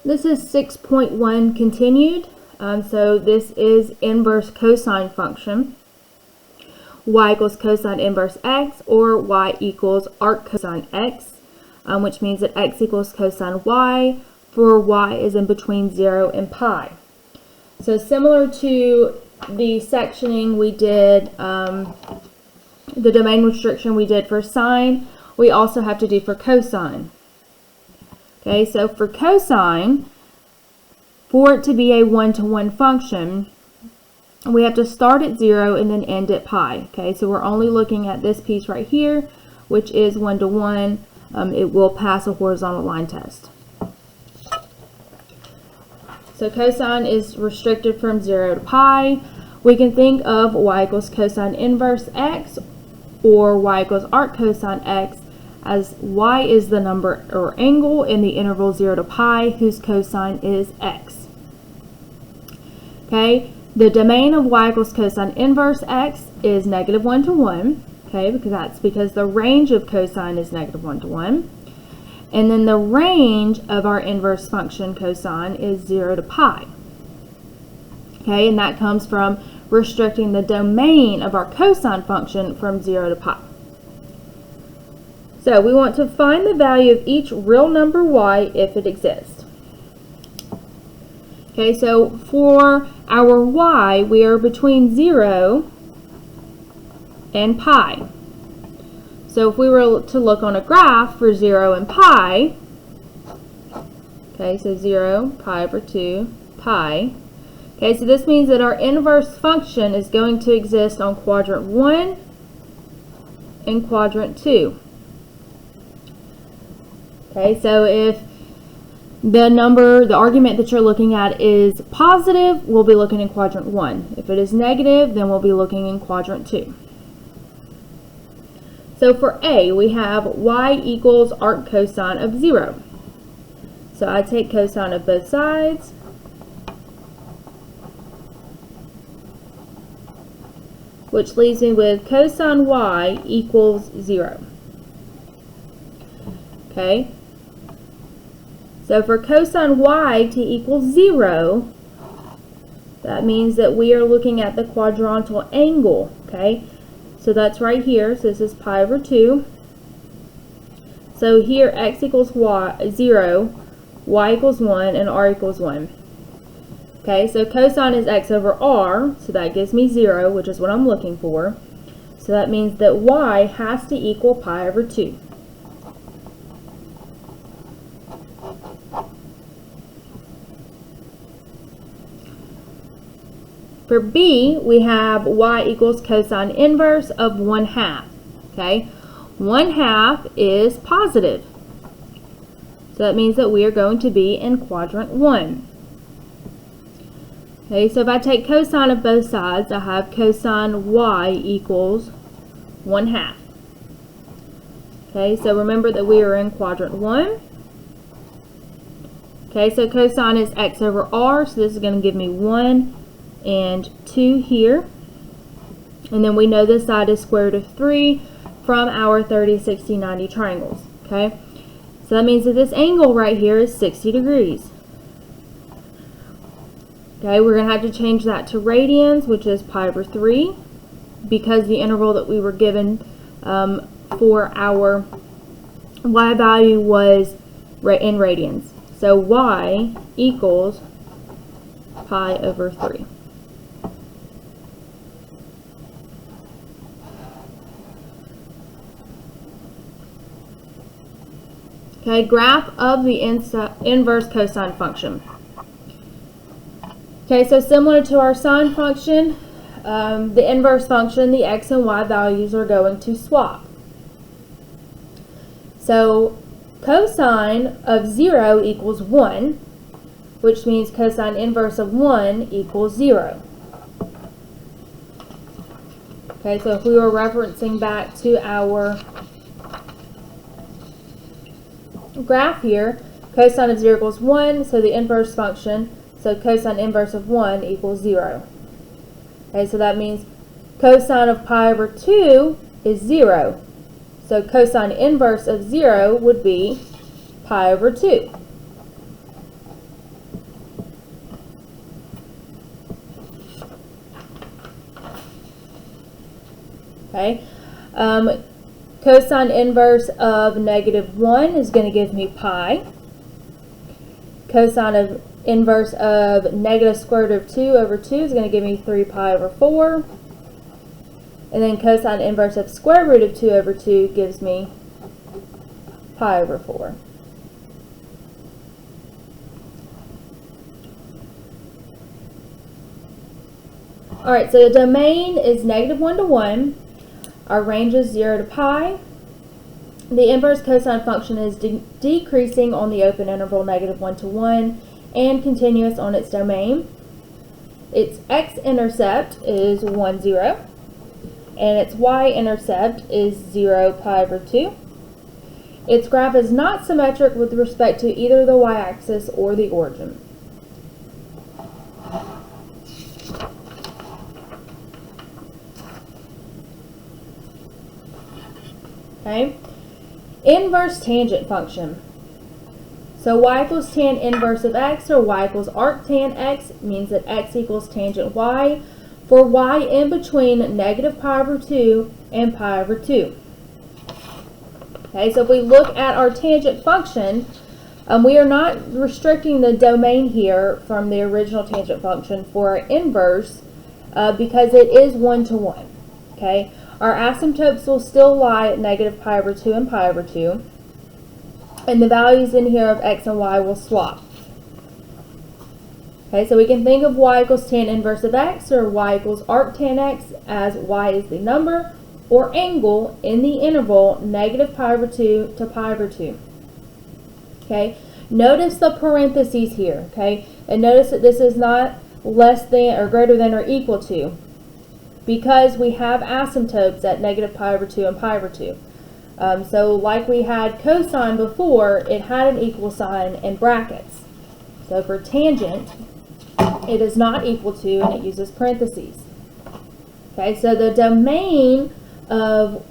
This is 6.1 continued. So this is inverse cosine function. Y equals cosine inverse x, or y equals arc cosine x, which means that x equals cosine y for y is in between 0 and pi. So similar to the sectioning we did, the domain restriction we did for sine, we also have to do for cosine. Okay, so for cosine, for it to be a one-to-one function, we have to start at 0 and then end at pi. Okay, so we're only looking at this piece right here, which is 1-to-1. It will pass a horizontal line test. So cosine is restricted from 0 to pi. We can think of y equals cosine inverse x or y equals arc cosine x as y is the number or angle in the interval 0 to pi whose cosine is x. Okay, the domain of y equals cosine inverse x is -1 to 1. Okay, because the range of cosine is -1 to 1. And then the range of our inverse function cosine is 0 to pi. Okay, and that comes from restricting the domain of our cosine function from 0 to pi. So we want to find the value of each real number y if it exists. Okay, so for our y, we are between 0 and pi. So if we were to look on a graph for 0 and pi, okay, so 0, pi over 2, pi. Okay, so this means that our inverse function is going to exist on quadrant 1 and quadrant 2. Okay, so if the argument that you're looking at is positive, we'll be looking in quadrant 1. If it is negative, then we'll be looking in quadrant 2. So for A, we have y equals arc cosine of 0. So I take cosine of both sides. Which leaves me with cosine y equals 0. Okay? So for cosine y to equal 0, that means that we are looking at the quadrantal angle. Okay? So that's right here. So this is pi over 2. So here x equals 0, y equals 1, and r equals 1. Okay, so cosine is x over r, so that gives me 0, which is what I'm looking for. So that means that y has to equal pi over 2. For B, we have y equals cosine inverse of 1/2. Okay, 1/2 is positive. So that means that we are going to be in quadrant 1. Okay, so if I take cosine of both sides, I have cosine y equals 1/2. Okay, so remember that we are in quadrant 1. Okay, so cosine is x over r, so this is going to give me 1 and 2 here. And then we know this side is square root of 3 from our 30, 60, 90 triangles. Okay, so that means that this angle right here is 60 degrees. Okay, we're going to have to change that to radians, which is pi over 3, because the interval that we were given for our y value was in radians. So y equals pi over 3. Okay, graph of the inverse cosine function. Okay, so similar to our sine function, the inverse function, the x and y values are going to swap. So cosine of 0 equals 1, which means cosine inverse of 1 equals 0. Okay, so if we were referencing back to our graph here, cosine of 0 equals 1, so the inverse function, so cosine inverse of 1 equals 0. Okay, so that means cosine of pi over 2 is 0. So cosine inverse of 0 would be pi over 2. Okay. Cosine inverse of -1 is going to give me pi. Cosine inverse of negative square root of 2 over 2 is going to give me 3 pi over 4. And then cosine inverse of square root of 2 over 2 gives me pi over 4. Alright, so the domain is -1 to 1. Our range is 0 to pi. The inverse cosine function is decreasing on the open interval -1 to 1 and continuous on its domain. Its x-intercept is 1, 0, and its y-intercept is 0, pi over 2. Its graph is not symmetric with respect to either the y-axis or the origin. Okay. Inverse tangent function. So y equals tan inverse of x, or y equals arctan x, means that x equals tangent y for y in between -pi over 2 and pi over 2. Okay, so if we look at our tangent function, we are not restricting the domain here from the original tangent function for our inverse because it is 1 to 1. Okay, our asymptotes will still lie at -pi over 2 and pi over 2. And the values in here of x and y will swap. Okay, so we can think of y equals tan inverse of x, or y equals arctan x, as y is the number or angle in the interval -pi over 2 to pi over 2. Okay, notice the parentheses here, okay, and notice that this is not less than or greater than or equal to, because we have asymptotes at -pi over 2 and pi over 2. So like we had cosine before, it had an equal sign in brackets. So for tangent, it is not equal to, and it uses parentheses. Okay, so the domain of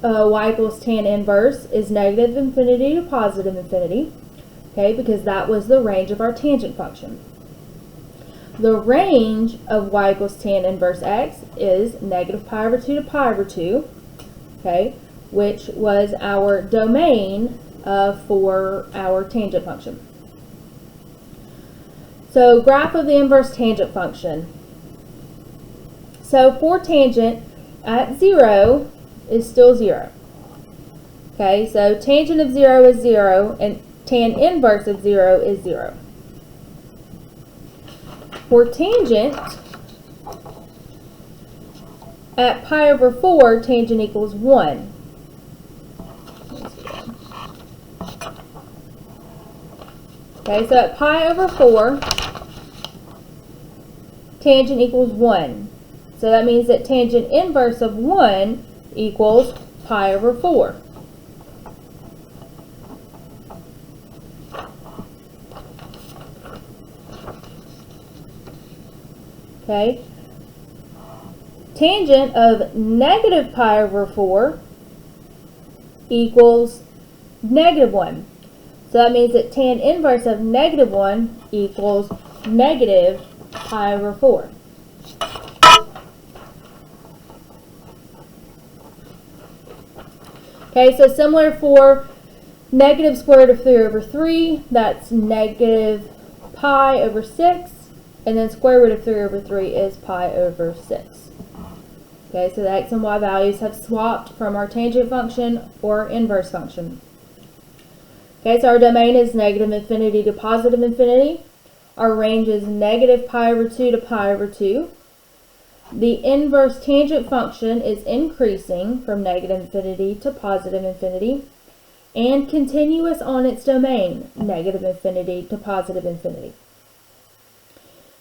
y equals tan inverse is -infinity to +infinity, okay, because that was the range of our tangent function. The range of y equals tan inverse x is -pi over 2 to pi over 2, okay, which was our domain for our tangent function. So graph of the inverse tangent function. So for tangent at 0 is still 0. Okay, so tangent of 0 is 0 and tan inverse of 0 is 0. For tangent at pi over 4, tangent equals 1. Okay, so at pi over 4, tangent equals 1. So that means that tangent inverse of 1 equals pi over 4. Okay. Tangent of -pi over 4 equals -1. So that means that tan inverse of -1 equals -pi over 4. Okay, so similar for negative square root of 3 over 3, that's -pi over 6, and then square root of 3 over 3 is pi over 6. Okay, so the x and y values have swapped from our tangent function or inverse function. Okay, so our domain is -infinity to +infinity. Our range is -pi over 2 to pi over 2. The inverse tangent function is increasing from -infinity to +infinity and continuous on its domain, -infinity to +infinity.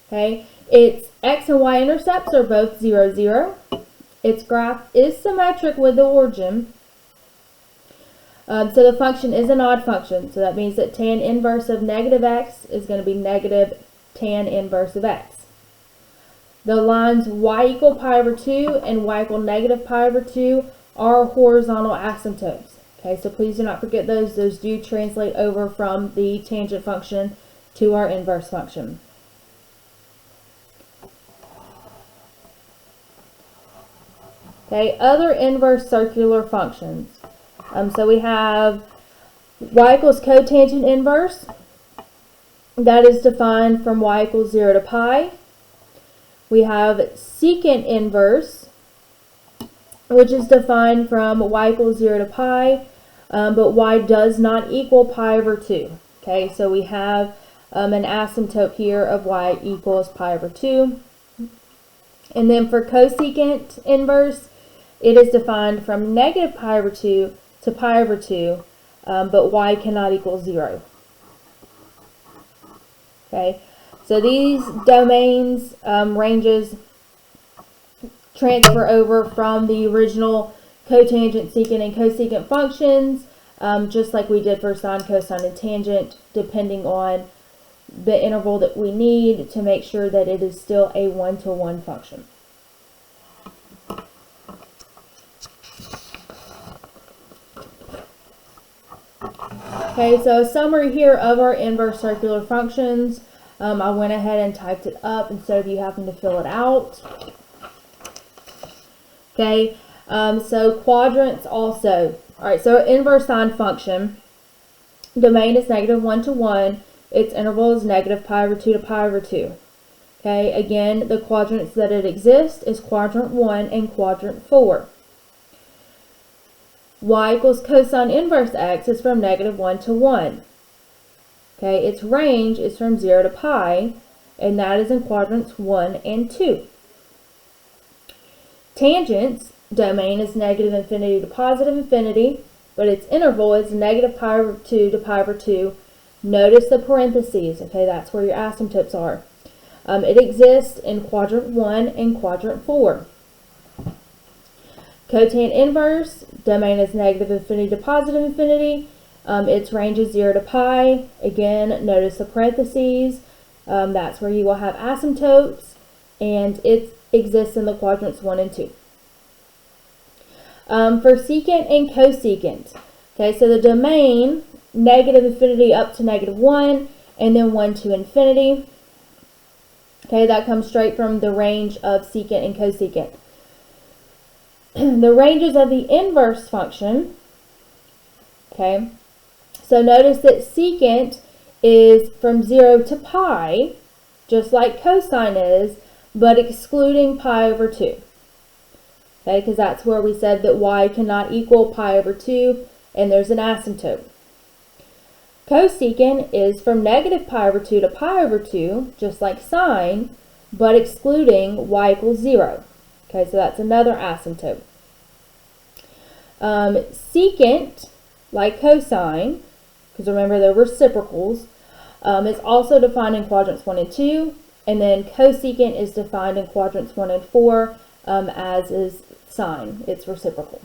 Okay, its x and y intercepts are both 0, 0. Its graph is symmetric with the origin. So the function is an odd function, so that means that tan inverse of -x is going to be negative tan inverse of x. The lines y equal pi over 2 and y equal -pi over 2 are horizontal asymptotes. Okay, so please do not forget those. Those do translate over from the tangent function to our inverse function. Okay, other inverse circular functions. So we have y equals cotangent inverse. That is defined from y equals 0 to pi. We have secant inverse, which is defined from y equals 0 to pi, but y does not equal pi over 2. Okay, so we have an asymptote here of y equals pi over 2. And then for cosecant inverse, it is defined from negative pi over 2 to pi over 2, but y cannot equal 0. Okay, so these domains, ranges, transfer over from the original cotangent, secant, and cosecant functions, just like we did for sine, cosine, and tangent, depending on the interval that we need to make sure that it is still a one-to-one function. Okay, so a summary here of our inverse circular functions. I went ahead and typed it up instead of you having to fill it out. Okay, so quadrants also. Alright, so our inverse sine function, domain is negative 1 to 1. Its interval is negative pi over 2 to pi over 2. Okay, again, the quadrants that it exists is quadrant 1 and quadrant 4. Y equals cosine inverse x is from negative 1 to 1. Okay, its range is from 0 to pi, and that is in quadrants 1 and 2. Tangents, domain is negative infinity to positive infinity, but its interval is negative pi over 2 to pi over 2. Notice the parentheses, okay, that's where your asymptotes are. It exists in quadrant 1 and quadrant 4. Cotangent inverse, domain is negative infinity to positive infinity. Its range is 0 to pi. Again, notice the parentheses. That's where you will have asymptotes, and it exists in the quadrants 1 and 2. For secant and cosecant, okay, so the domain, negative infinity up to negative 1, and then 1 to infinity. Okay, that comes straight from the range of secant and cosecant. The ranges of the inverse function, okay, so notice that secant is from 0 to pi, just like cosine is, but excluding pi over 2. Okay, because that's where we said that y cannot equal pi over 2, and there's an asymptote. Cosecant is from negative pi over 2 to pi over 2, just like sine, but excluding y equals 0. Okay, so that's another asymptote. Secant, like cosine, because remember they're reciprocals, is also defined in quadrants 1 and 2, and then cosecant is defined in quadrants 1 and 4, as is sine. It's reciprocal.